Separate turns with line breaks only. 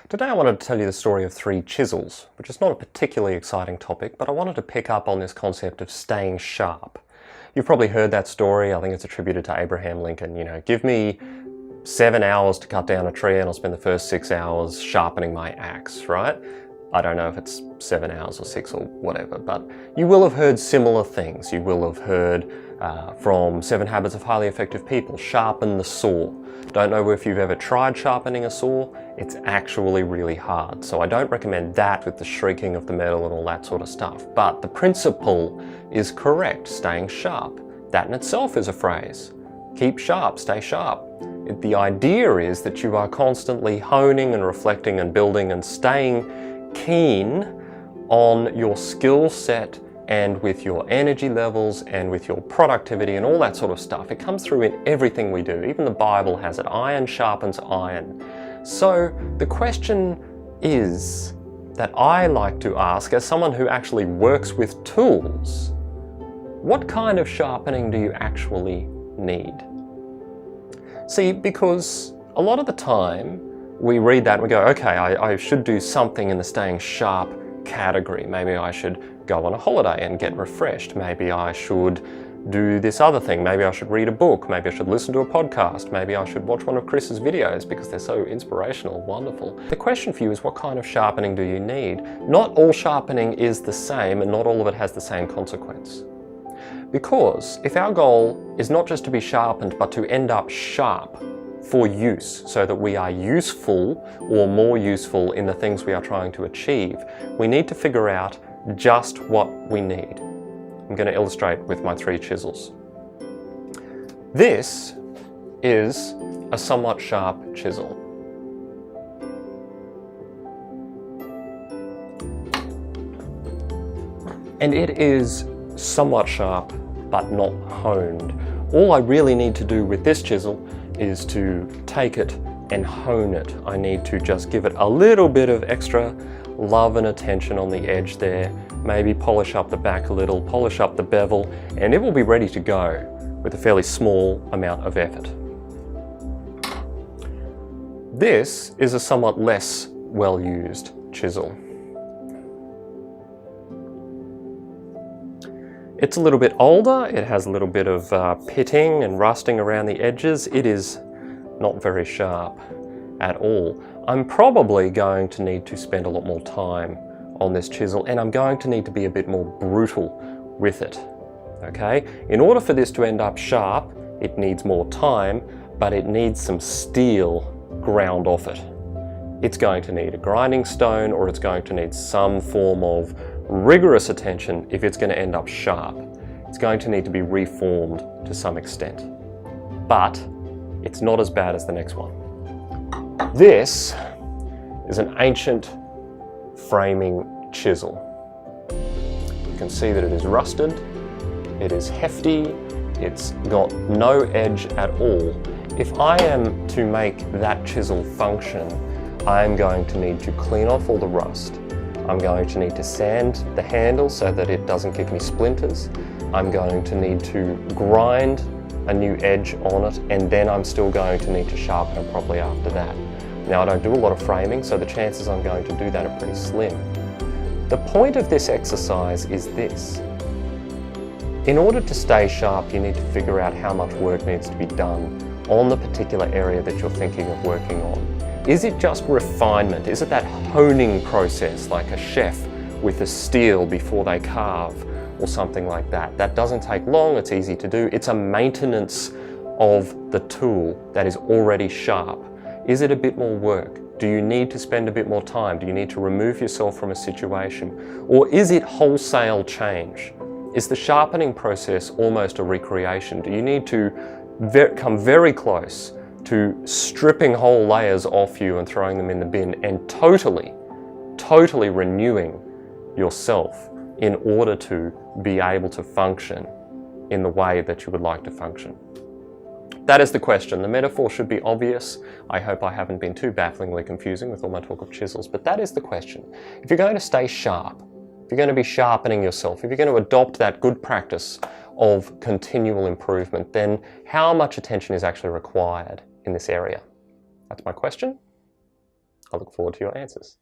Today I wanted to tell you the story of 3 chisels, which is not a particularly exciting topic, but I wanted to pick up on this concept of staying sharp. You've probably heard that story. I think it's attributed to Abraham Lincoln. You know, give me 7 hours to cut down a tree and I'll spend the first 6 hours sharpening my axe, right? I don't know if it's 7 hours or 6 or whatever, but you will have heard similar things. You will have heard from 7 Habits of Highly Effective People, sharpen the saw. Don't know if you've ever tried sharpening a saw. It's actually really hard. So I don't recommend that with the shrieking of the metal and all that sort of stuff. But the principle is correct, staying sharp. That in itself is a phrase. Keep sharp, stay sharp. The idea is that you are constantly honing and reflecting and building and staying keen on your skill set and with your energy levels and with your productivity and all that sort of stuff. It comes through in everything we do. Even the Bible has it. Iron sharpens iron. So the question is that I like to ask, as someone who actually works with tools, what kind of sharpening do you actually need? See, because a lot of the time we read that and we go, okay, I should do something in the staying sharp category. Maybe I should go on a holiday and get refreshed. Maybe I should do this other thing. Maybe I should read a book. Maybe I should listen to a podcast. Maybe I should watch one of Chris's videos because they're so inspirational, wonderful. The question for you is, what kind of sharpening do you need? Not all sharpening is the same and not all of it has the same consequence. Because if our goal is not just to be sharpened but to end up sharp for use, so that we are useful or more useful in the things we are trying to achieve, we need to figure out just what we need. I'm going to illustrate with my 3 chisels. This is a somewhat sharp chisel. And it is somewhat sharp, but not honed. All I really need to do with this chisel is to take it and hone it. I need to just give it a little bit of extra love and attention on the edge there, maybe polish up the back a little, polish up the bevel, and it will be ready to go with a fairly small amount of effort. This is a somewhat less well-used chisel. It's a little bit older, it has a little bit of pitting and rusting around the edges. It is not very sharp at all. I'm probably going to need to spend a lot more time on this chisel, and I'm going to need to be a bit more brutal with it, okay? In order for this to end up sharp, it needs more time, but it needs some steel ground off it. It's going to need a grinding stone, or it's going to need some form of rigorous attention if it's going to end up sharp. It's going to need to be reformed to some extent. But it's not as bad as the next one. This is an ancient framing chisel. You can see that it is rusted, it is hefty, it's got no edge at all. If I am to make that chisel function, I am going to need to clean off all the rust. I'm going to need to sand the handle so that it doesn't give me splinters. I'm going to need to grind a new edge on it, and then I'm still going to need to sharpen it properly after that. Now, I don't do a lot of framing, so the chances I'm going to do that are pretty slim. The point of this exercise is this. In order to stay sharp, you need to figure out how much work needs to be done on the particular area that you're thinking of working on. Is it just refinement? Is it that honing process like a chef with a steel before they carve or something like that? That doesn't take long, it's easy to do. It's a maintenance of the tool that is already sharp. Is it a bit more work? Do you need to spend a bit more time? Do you need to remove yourself from a situation? Or is it wholesale change? Is the sharpening process almost a recreation? Do you need to come very close to stripping whole layers off you and throwing them in the bin and totally renewing yourself in order to be able to function in the way that you would like to function? That is the question. The metaphor should be obvious. I hope I haven't been too bafflingly confusing with all my talk of chisels, but that is the question. If you're going to stay sharp, if you're going to be sharpening yourself, if you're going to adopt that good practice of continual improvement, then how much attention is actually required in this area? That's my question. I look forward to your answers.